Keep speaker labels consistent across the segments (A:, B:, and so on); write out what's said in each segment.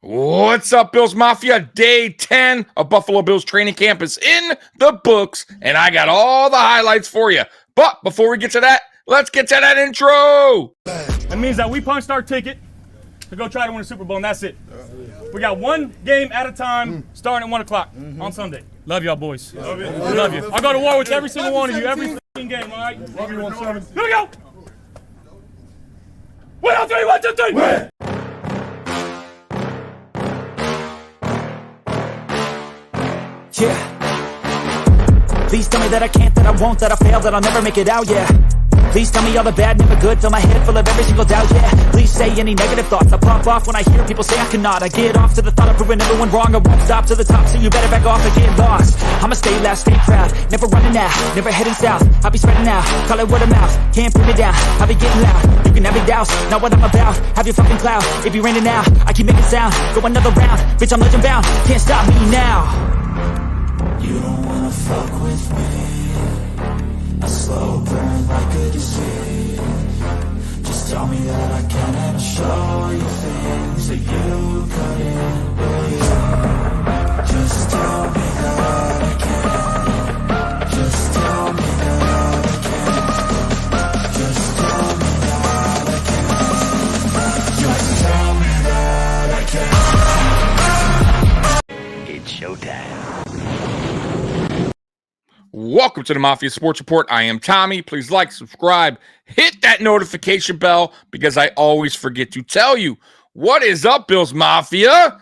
A: What's up, Bills Mafia? Day 10 of Buffalo Bills training camp is in the books, and I got all the highlights for you. But before we get to that, let's get to that intro.
B: That means that we punched our ticket to go try to win a Super Bowl, and that's it. We got one game at a time, starting at 1 o'clock on Sunday. Love y'all, boys. Love you. Love you. I'll go to war with every single one of you, every game, all right? Love you, 1-7. Here we go. 1, 2, 3, 1, 2, 3. Win.
C: Yeah. Please tell me that I can't, that I won't, that I fail, that I'll never make it out, yeah. Please tell me all the bad, never good, fill my head full of every single doubt, yeah. Please say any negative thoughts, I pop off when I hear people say I cannot. I get off to the thought of proving everyone wrong, I won't stop to the top, so you better back off and get lost. I'ma stay loud, stay proud, never running out, never heading south. I'll be spreading out, call it word of mouth, can't put me down, I'll be getting loud. You can have your doubts, not what I'm about, have your fucking clout. It be raining now, I keep making sound, go another round, bitch I'm legend bound, can't stop me now. You don't wanna fuck with me, a slow burn like a disease. Just tell me that I can and I'll show you things that you couldn't believe. Just tell me that I can. Just tell me that I can. Just tell me that I can. Just tell me that I can. It's showtime.
A: Welcome to the Mafia Sports Report. I am Tommy. Please like, subscribe, hit that notification bell because I always forget to tell you. What is up, Bills Mafia?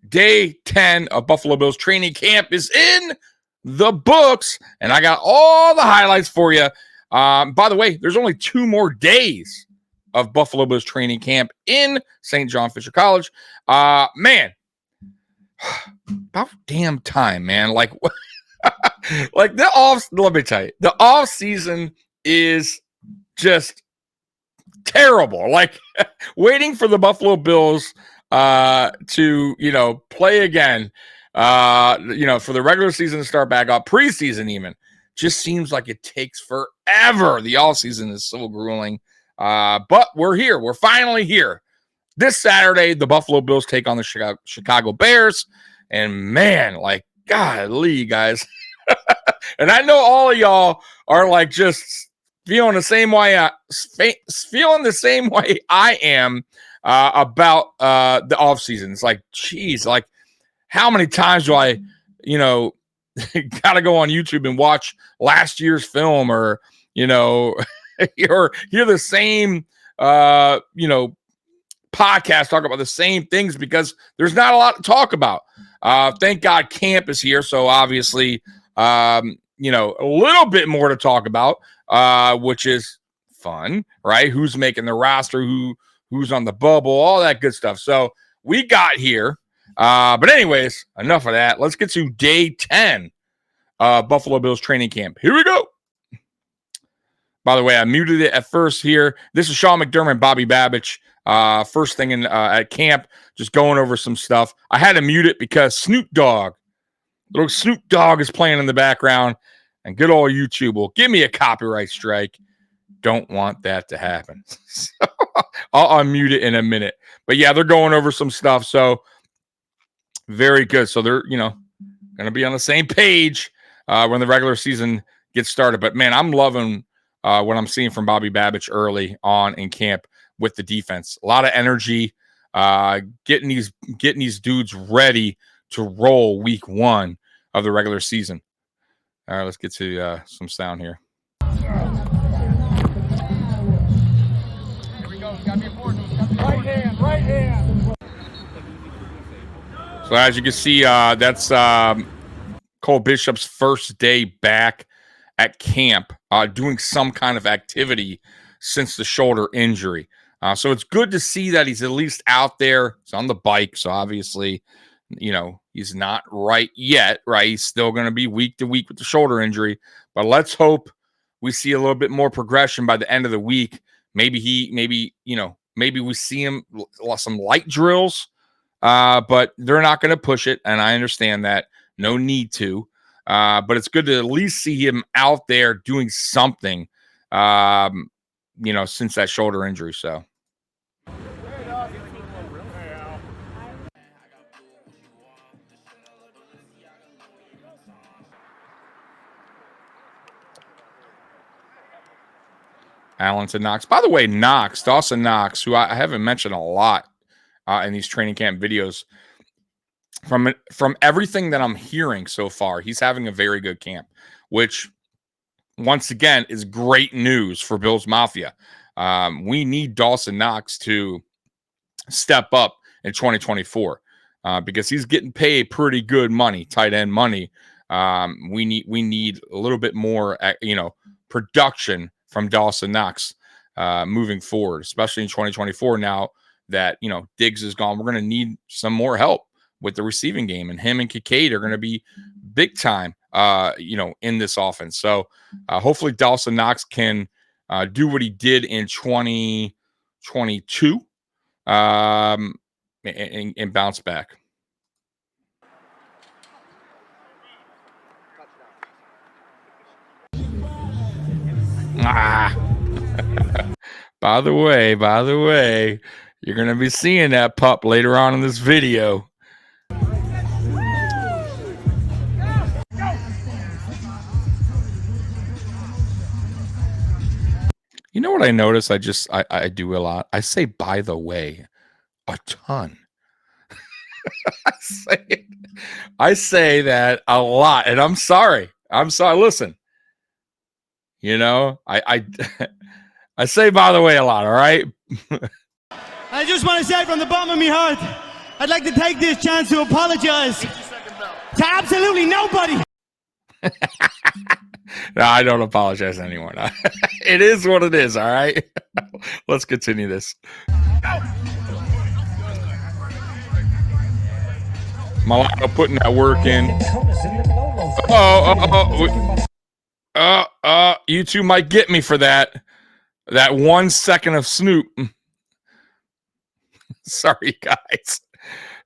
A: Day 10 of Buffalo Bills training camp is in the books, and I got all the highlights for you. By the way, there's only 2 more days of Buffalo Bills training camp in St. John Fisher College. Man, about damn time, man. Like let me tell you, the off season is just terrible. Like waiting for the Buffalo Bills to play again, for the regular season to start back up, preseason even, just seems like it takes forever. The off season is so grueling. But we're here. We're finally here. This Saturday, the Buffalo Bills take on the Chicago Bears, and man, like, golly, guys. And I know all of y'all are like just feeling the same way I am about the offseason. It's like, geez, like how many times do I, got to go on YouTube and watch last year's film or, or hear the same, podcast talk about the same things because there's not a lot to talk about. Thank God camp is here. So obviously, a little bit more to talk about, which is fun, right? Who's making the roster, who's on the bubble, all that good stuff. So we got here. But anyways, enough of that. Let's get to day 10 Buffalo Bills training camp. Here we go. By the way, I muted it at first here. This is Sean McDermott and Bobby Babich. First thing at camp, just going over some stuff. I had to mute it because little Snoop Dogg is playing in the background, and good old YouTube will give me a copyright strike. Don't want that to happen. So I'll unmute it in a minute. But yeah, they're going over some stuff. So very good. So they're, going to be on the same page when the regular season gets started. But man, I'm loving what I'm seeing from Bobby Babich early on in camp with the defense. A lot of energy, getting these dudes ready to roll week 1 of the regular season. All right, let's get to some sound here.
B: Here we go. Got to be important. Right hand.
A: So as you can see, that's Cole Bishop's first day back at camp, doing some kind of activity since the shoulder injury. So it's good to see that he's at least out there. He's on the bike, so obviously, he's not right yet, right? He's still going to be week to week with the shoulder injury. But let's hope we see a little bit more progression by the end of the week. Maybe we see him some light drills, but they're not going to push it. And I understand that. No need to. But it's good to at least see him out there doing something, since that shoulder injury. So. Allen to Knox. By the way, Dawson Knox, who I haven't mentioned a lot in these training camp videos, from everything that I'm hearing so far, he's having a very good camp, which once again is great news for Bills Mafia. We need Dawson Knox to step up in 2024 because he's getting paid pretty good money, tight end money. We need a little bit more, production from Dawson Knox moving forward, especially in 2024. Now that Diggs is gone, we're going to need some more help with the receiving game, and him and Kincaid are going to be big time, in this offense. So hopefully Dawson Knox can do what he did in 2022 and bounce back. By the way, you're going to be seeing that pup later on in this video. You know what I notice? I do a lot. I say "by the way" a ton. I say that a lot, and I'm sorry. Listen, I say "by the way" a lot. All right.
D: I just want to say from the bottom of my heart, I'd like to take this chance to apologize to absolutely nobody.
A: No, I don't apologize to anyone. It is what it is, all right? Let's continue this. Milano putting that work in. You two might get me for that. That 1 second of Snoop. Sorry, guys.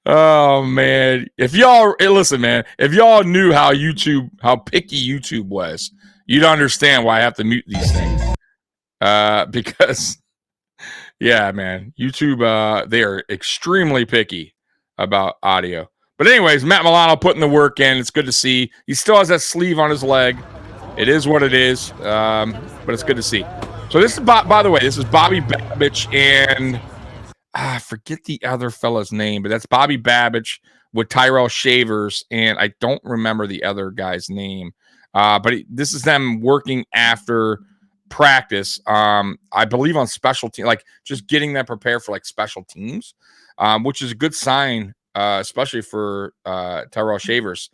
A: Oh man, listen, man, if y'all knew how picky YouTube was, you'd understand why I have to mute these things. Because yeah, man, YouTube, they are extremely picky about audio. But anyways, Matt Milano putting the work in. It's good to see. He still has that sleeve on his leg. It is what it is. But it's good to see. So this is, by the way, this is Bobby Babbage and I forget the other fella's name, but that's Bobby Babbage with Tyrell Shavers, and I don't remember the other guy's name. But this is them working after practice, I believe on special team, like just getting them prepared for like special teams, which is a good sign, especially for Tyrell Shavers,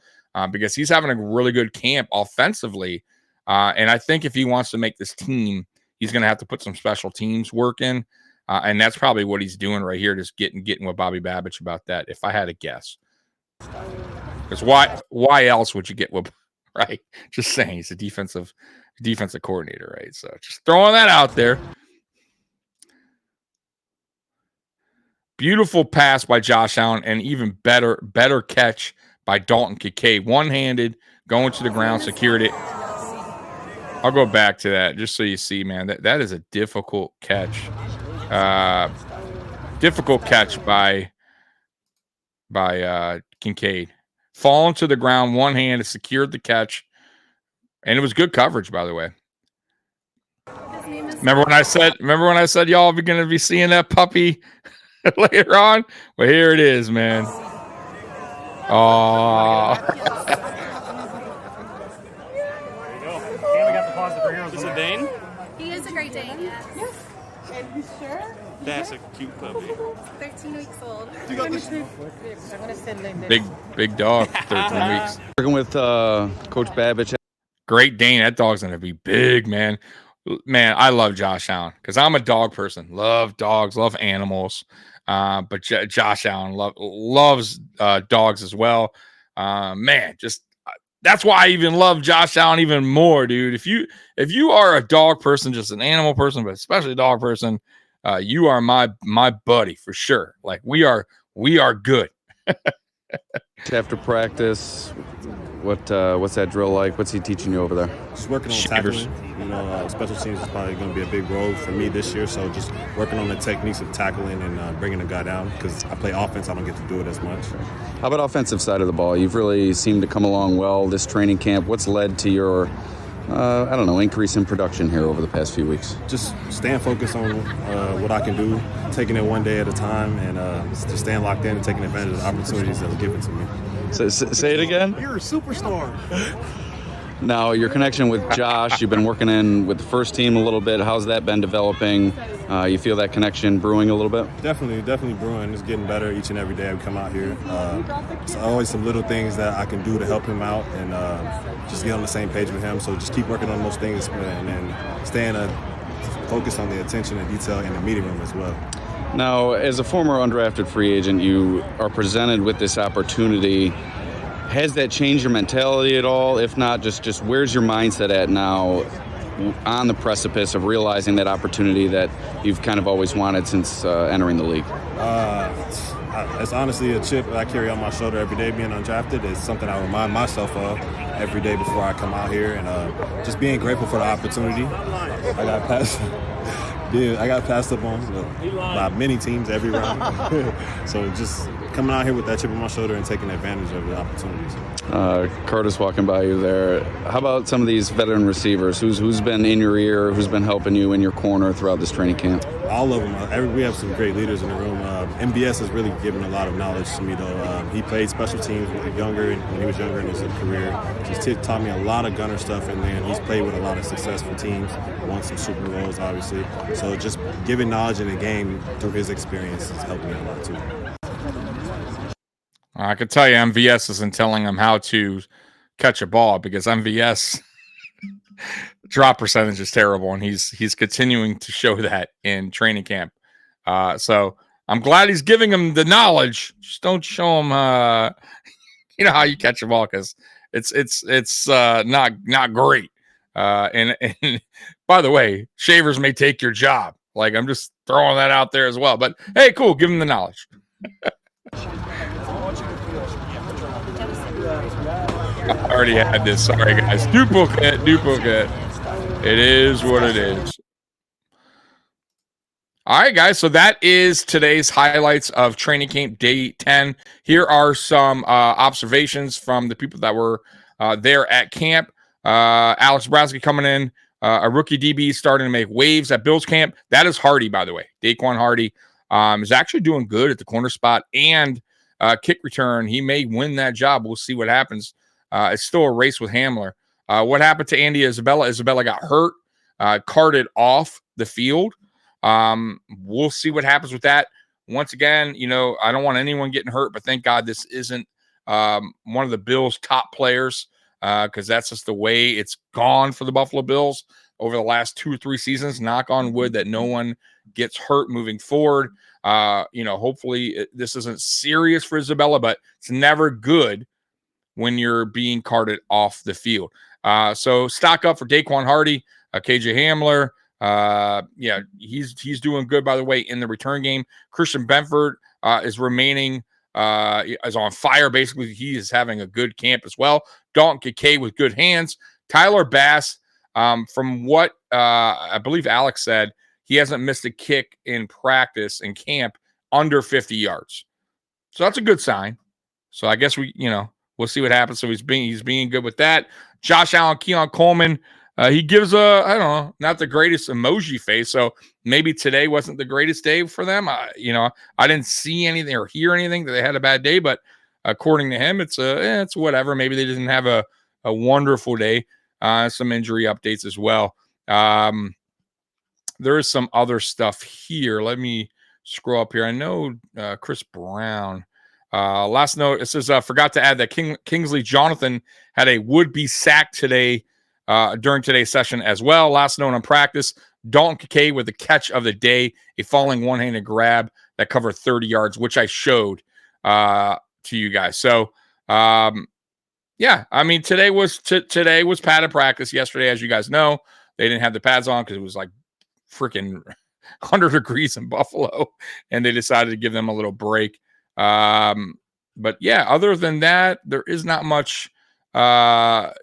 A: because he's having a really good camp offensively. And I think if he wants to make this team, he's going to have to put some special teams work in. And that's probably what he's doing right here, just getting with Bobby Babbage about that, if I had to guess. Because why else would you get with, right? Just saying, he's a defensive coordinator, right? So just throwing that out there. Beautiful pass by Josh Allen, and even better catch by Dalton Kincaid. One-handed, going to the ground, secured it. I'll go back to that just so you see, man. That is a difficult catch. Difficult catch by Kincaid. Falling to the ground, one hand, secured the catch, and it was good coverage, by the way. Remember when I said y'all are going to be seeing that puppy later on? Well, here it is, man. Oh.
E: Is it Dane?
F: He is a Great Dane, yes. Yes. And he's sure?
E: That's a cute puppy.
F: 13 weeks old.
A: Big dog, 13 weeks.
G: Working with Coach Babbage.
A: Great Dane. That dog's going to be big, man. Man, I love Josh Allen because I'm a dog person. Love dogs, love animals. But Josh Allen loves dogs as well. Man, just that's why I even love Josh Allen even more, dude. If you are a dog person, just an animal person, but especially a dog person, you are my buddy for sure. Like we are good.
G: After practice, what's that drill like? What's he teaching you over there?
H: Just working on tackling. Special teams is probably going to be a big role for me this year. So just working on the techniques of tackling and bringing a guy down. Because I play offense, I don't get to do it as much.
G: How about offensive side of the ball? You've really seemed to come along well this training camp. What's led to your I don't know, increase in production here over the past few weeks?
H: Just staying focused on what I can do, taking it one day at a time, and just staying locked in and taking advantage of the opportunities that are given to me.
G: Say it again?
H: You're a superstar.
G: Now, your connection with Josh, you've been working in with the first team a little bit. How's that been developing? You feel that connection brewing a little bit?
H: Definitely brewing. It's getting better each and every day I come out here. There's always some little things that I can do to help him out and just get on the same page with him. So just keep working on those things and then staying focused on the attention and detail in the meeting room as well.
G: Now, as a former undrafted free agent, you are presented with this opportunity. Has that changed your mentality at all? If not, just where's your mindset at now on the precipice of realizing that opportunity that you've kind of always wanted since entering the league?
H: It's honestly a chip that I carry on my shoulder every day being undrafted. It's something I remind myself of every day before I come out here, and just being grateful for the opportunity. I got passed up on by many teams every round. So just coming out here with that chip on my shoulder and taking advantage of the opportunities.
G: Curtis walking by you there. How about some of these veteran receivers? Who's been in your ear? Who's been helping you in your corner throughout this training camp?
H: All of them. We have some great leaders in the room. MBS has really given a lot of knowledge to me, though. He played special teams when he was younger in his career. Just taught me a lot of gunner stuff, and then he's played with a lot of successful teams, won some Super Bowls, obviously. So just giving knowledge in the game through his experience has helped me a lot, too.
A: I could tell you MVS isn't telling him how to catch a ball because MVS drop percentage is terrible, and he's continuing to show that in training camp. So I'm glad he's giving him the knowledge. Just don't show him, how you catch a ball because it's not great. And by the way, shavers may take your job. Like, I'm just throwing that out there as well. But hey, cool, give him the knowledge. I already had this. Sorry, guys. Duplicate. It is what it is. All right, guys. So that is today's highlights of training camp day 10. Here are some observations from the people that were there at camp. Alex Brasky coming in. A rookie DB starting to make waves at Bills camp. That is Hardy, by the way. Daquan Hardy is actually doing good at the corner spot and kick return. He may win that job. We'll see what happens. It's still a race with Hamler. What happened to Andy Isabella? Isabella got hurt, carted off the field. We'll see what happens with that. Once again, I don't want anyone getting hurt, but thank God this isn't one of the Bills' top players because that's just the way it's gone for the Buffalo Bills over the last 2 or 3 seasons. Knock on wood that no one gets hurt moving forward. Hopefully this isn't serious for Isabella, but it's never good when you're being carted off the field. So stock up for Daquan Hardy, KJ Hamler. He's doing good, by the way, in the return game. Christian Benford is remaining is on fire. Basically, he is having a good camp as well. Dalton Kincaid with good hands. Tyler Bass, from what I believe Alex said, he hasn't missed a kick in practice in camp under 50 yards. So that's a good sign. So I guess we'll see what happens. So he's being good with that. Josh Allen, Keon Coleman, he gives not the greatest emoji face. So maybe today wasn't the greatest day for them. I didn't see anything or hear anything that they had a bad day, but according to him, it's whatever. Maybe they didn't have a wonderful day. Some injury updates as well. There is some other stuff here. Let me scroll up here. I know Chris Brown. Last note, it says, forgot to add that Kingsley Jonathan had a would-be sack today during today's session as well. Last note on practice, Dalton Kincaid with the catch of the day, a falling one-handed grab that covered 30 yards, which I showed to you guys. So, today was padded practice. Yesterday, as you guys know, they didn't have the pads on because it was like freaking 100 degrees in Buffalo, and they decided to give them a little break. But yeah, other than that, there is not much more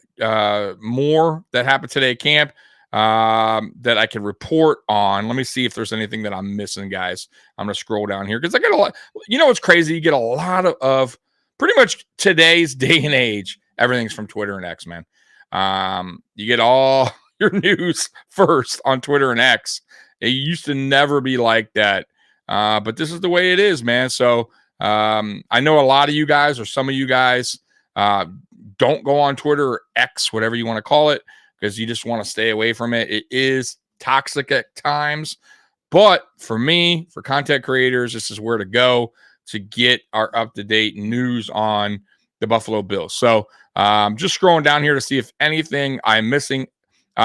A: that happened today at camp that I can report on. Let me see if there's anything that I'm missing, guys. I'm gonna scroll down here because I get a lot. What's crazy? You get a lot of pretty much today's day and age. Everything's from Twitter and X, man. You get all your news first on Twitter and X. It used to never be like that. But this is the way it is, man. So I know a lot of you guys, or some of you guys, don't go on Twitter or X, whatever you want to call it, because you just want to stay away from it. It is toxic at times. But for me, for content creators, this is where to go to get our up-to-date news on the Buffalo Bills. So just scrolling down here to see if anything I'm missing.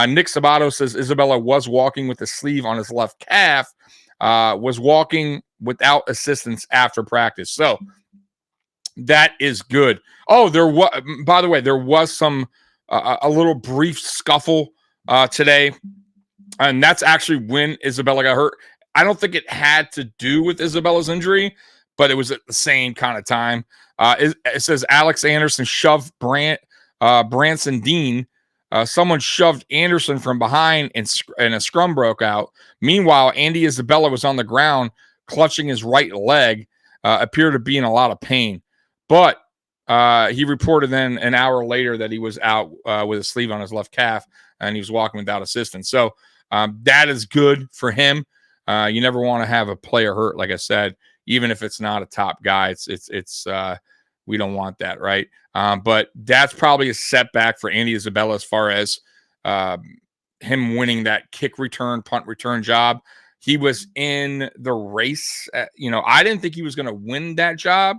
A: Nick Sabato says Isabella was walking with the sleeve on his left calf, was walking without assistance after practice. So that is good. Oh, by the way, there was some a little brief scuffle today. And that's actually when Isabella got hurt. I don't think it had to do with Isabella's injury, but it was at the same kind of time. It says Alex Anderson shoved Branson Dean. Someone shoved Anderson from behind and a scrum broke out. Meanwhile, Andy Isabella was on the ground clutching his right leg, appeared to be in a lot of pain. But he reported then an hour later that he was out with a sleeve on his left calf and he was walking without assistance. So that is good for him. You never want to have a player hurt, like I said, even if it's not a top guy. It's we don't want that, right? But that's probably a setback for Andy Isabella as far as him winning that kick return, punt return job. He was in the race. I didn't think he was going to win that job,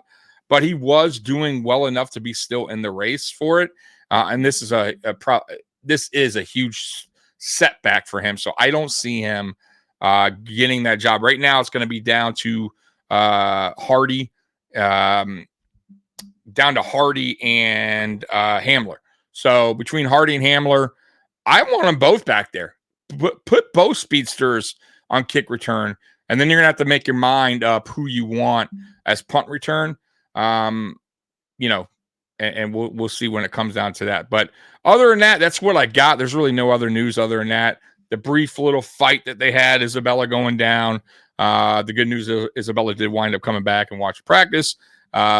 A: but he was doing well enough to be still in the race for it. And this is a huge setback for him. So I don't see him getting that job. Right now, it's going to be down to Hardy and Hamler. So between Hardy and Hamler, I want them both back there. Put both speedsters on kick return, and then you're gonna have to make your mind up who you want as punt return. And we'll see when it comes down to that. But other than that, that's what I got. There's really no other news other than that. The brief little fight that they had, Isabella going down. The good news is Isabella did wind up coming back and watch practice.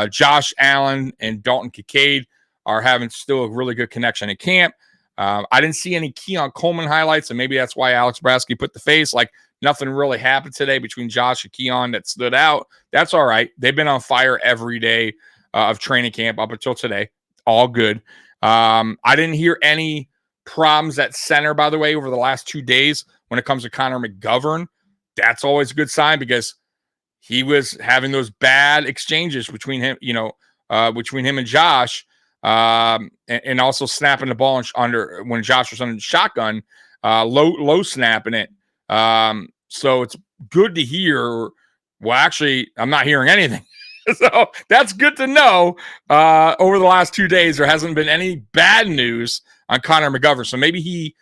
A: Josh Allen and Dalton Kincaid are having still a really good connection in camp. I didn't see any Keon Coleman highlights, and maybe that's why Alex Brasky put the face. Like, nothing really happened today between Josh and Keon that stood out. That's all right. They've been on fire every day of training camp up until today. All good. I didn't hear any problems at center, by the way, over the last 2 days when it comes to Connor McGovern. That's always a good sign because he was having those bad exchanges between him, between him and Josh, and also snapping the ball under when Josh was under shotgun, low snapping it. So it's good to hear. Well, actually, I'm not hearing anything. So that's good to know. Over the last 2 days, there hasn't been any bad news on Connor McGovern. So maybe he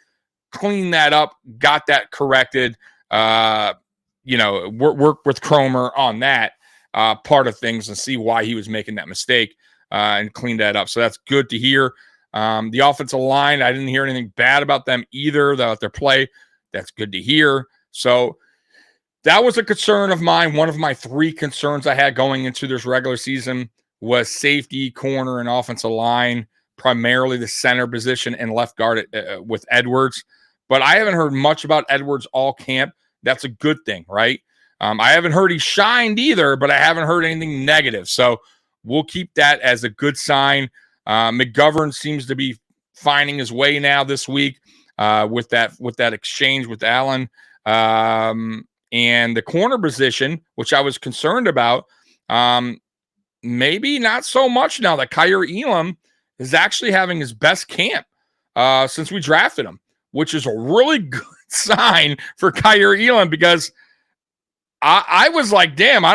A: cleaned that up, got that corrected. Work with Cromer on that part of things and see why he was making that mistake and clean that up. So that's good to hear. The offensive line, I didn't hear anything bad about them either, about their play. That's good to hear. So that was a concern of mine. One of my 3 concerns I had going into this regular season was safety, corner, and offensive line, primarily the center position and left guard with Edwards. But I haven't heard much about Edwards all camp. That's a good thing, right? I haven't heard he shined either, but I haven't heard anything negative. So we'll keep that as a good sign. McGovern seems to be finding his way now this week with that exchange with Allen. And the corner position, which I was concerned about, maybe not so much now that Kyer Elam is actually having his best camp since we drafted him, which is a really good sign for Kyer Elam because I was like, damn, I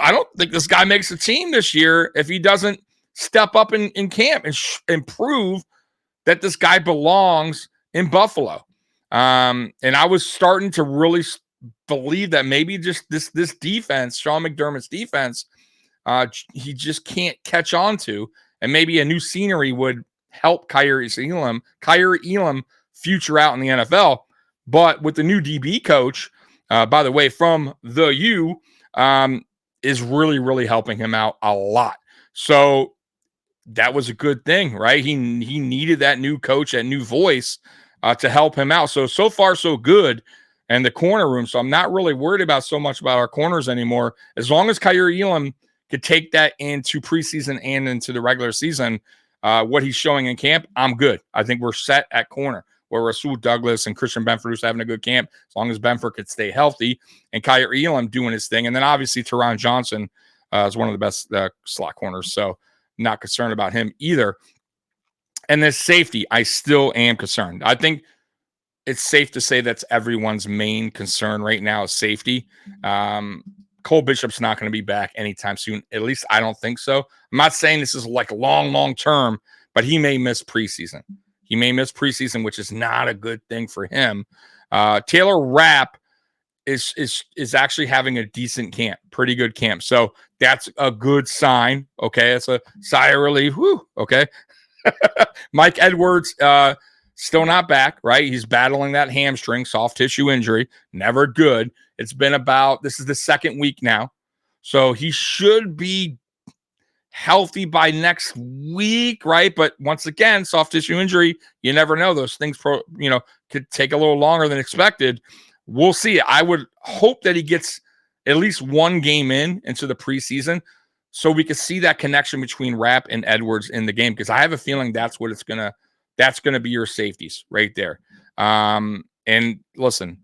A: don't think this guy makes a team this year if he doesn't step up in camp and prove that this guy belongs in Buffalo. And I was starting to really believe that maybe just this defense, Sean McDermott's defense, he just can't catch on to, and maybe a new scenery would help Kyer Elam future out in the NFL. But with the new DB coach, by the way, from the U, is really, really helping him out a lot. So that was a good thing, right? He needed that new coach, that new voice to help him out. So far, so good. And the corner room. So I'm not really worried about so much about our corners anymore. As long as Kaiir Elam could take that into preseason and into the regular season, what he's showing in camp, I'm good. I think we're set at corner where Rasul Douglas and Christian Benford is having a good camp, as long as Benford could stay healthy and Kaiir Elam doing his thing. And then obviously Teron Johnson is one of the best slot corners. So not concerned about him either. And this safety, I still am concerned. I think it's safe to say that's everyone's main concern right now is safety. Cole Bishop's not going to be back anytime soon. At least I don't think so. I'm not saying this is like long term, but he may miss preseason. He may miss preseason, which is not a good thing for him. Taylor Rapp is actually having a decent camp, pretty good camp. So that's a good sign. Okay. It's a sigh of relief. Whew, okay. Mike Edwards, still not back, right? He's battling that hamstring, soft tissue injury. Never good. It's been this is the second week now. So he should be healthy by next week, right? But once again, soft tissue injury, you never know. Those things, could take a little longer than expected. We'll see. I would hope that he gets at least one game into the preseason so we could see that connection between Rapp and Edwards in the game, because I have a feeling that's going to be your safeties right there. And listen,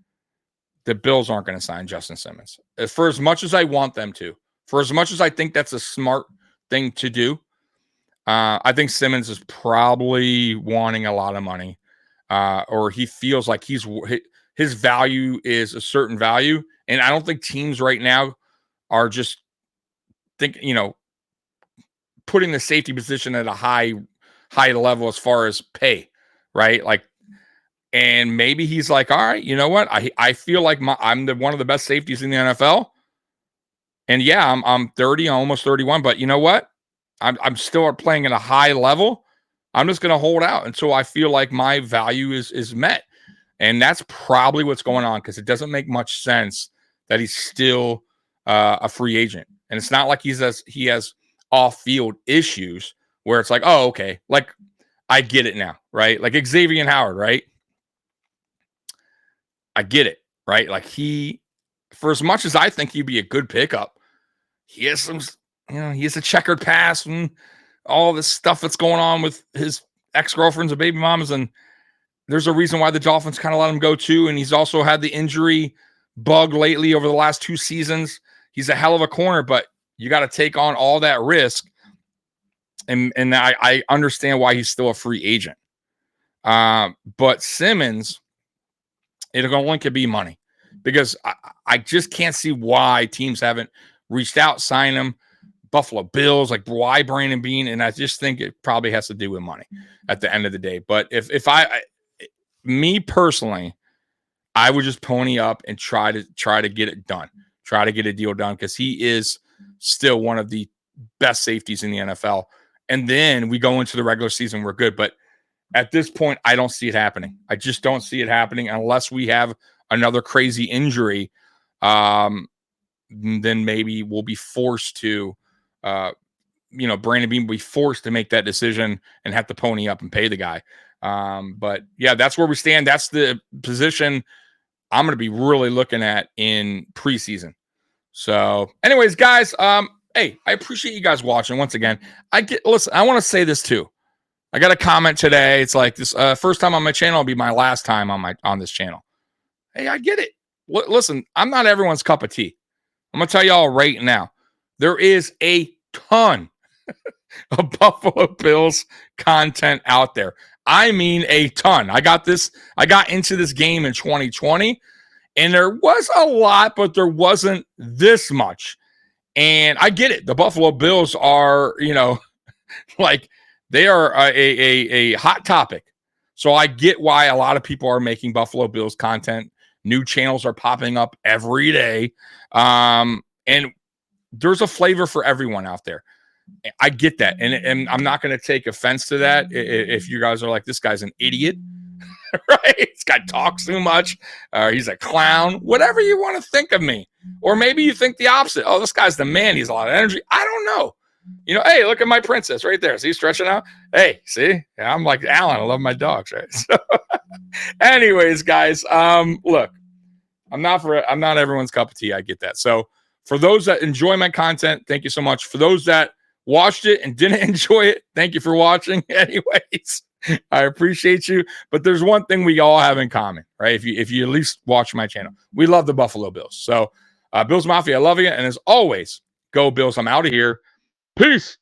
A: the Bills aren't going to sign Justin Simmons. For as much as I want them to, for as much as I think that's a smart thing to do, I think Simmons is probably wanting a lot of money, or he feels like his value is a certain value. And I don't think teams right now are just putting the safety position at a high level as far as pay, right? Like, and maybe he's like, all right, you know what? I feel like I'm one of the best safeties in the NFL. And yeah, I'm 30, almost 31, but you know what? I'm still playing at a high level. I'm just going to hold out until I feel like my value is met. And that's probably what's going on, because it doesn't make much sense that he's still a free agent. And it's not like he has off-field issues where it's like, oh, okay, like I get it now, right? Like Xavier Howard, right? I get it, right? Like for as much as I think he'd be a good pickup, he has some, he has a checkered past and all this stuff that's going on with his ex-girlfriends and baby mamas. And there's a reason why the Dolphins kind of let him go too. And he's also had the injury bug lately over the last 2 seasons. He's a hell of a corner, but you got to take on all that risk. And I understand why he's still a free agent. But Simmons, it only could be money, because I just can't see why teams haven't reached out, signed him. Buffalo Bills, like why Brandon Beane? And I just think it probably has to do with money at the end of the day. But if me personally, I would just pony up and try to get it done, try to get a deal done, because he is still one of the best safeties in the NFL. And then we go into the regular season, we're good. But at this point, I don't see it happening. I just don't see it happening unless we have another crazy injury. Then maybe we'll be forced to, Brandon Beane will be forced to make that decision and have to pony up and pay the guy. But yeah, that's where we stand. That's the position I'm going to be really looking at in preseason. So anyways, guys, hey, I appreciate you guys watching once again. Listen, I want to say this too. I got a comment today. It's like this first time on my channel will be my last time on this channel. Hey, I get it. Listen, I'm not everyone's cup of tea. I'm going to tell y'all right now, there is a ton of Buffalo Bills content out there. I mean, a ton. I got into this game in 2020, and there was a lot, but there wasn't this much. And I get it. The Buffalo Bills are, like they are a hot topic. So I get why a lot of people are making Buffalo Bills content. New channels are popping up every day. And there's a flavor for everyone out there. I get that. And I'm not going to take offense to that. If you guys are like, this guy's an idiot, right? This guy talks too much. He's a clown, whatever you want to think of me. Or maybe you think the opposite. Oh, this guy's the man. He's a lot of energy. I don't know. You know, hey, look at my princess right there. See, stretching out. Hey, see, yeah, I'm like Alan. I love my dogs, right? So, anyways, guys, look, I'm not everyone's cup of tea. I get that. So, for those that enjoy my content, thank you so much. For those that watched it and didn't enjoy it, thank you for watching. Anyways, I appreciate you. But there's one thing we all have in common, right? If you at least watch my channel, we love the Buffalo Bills. So, Bills Mafia, I love you. And as always, go Bills. I'm out of here. Peace.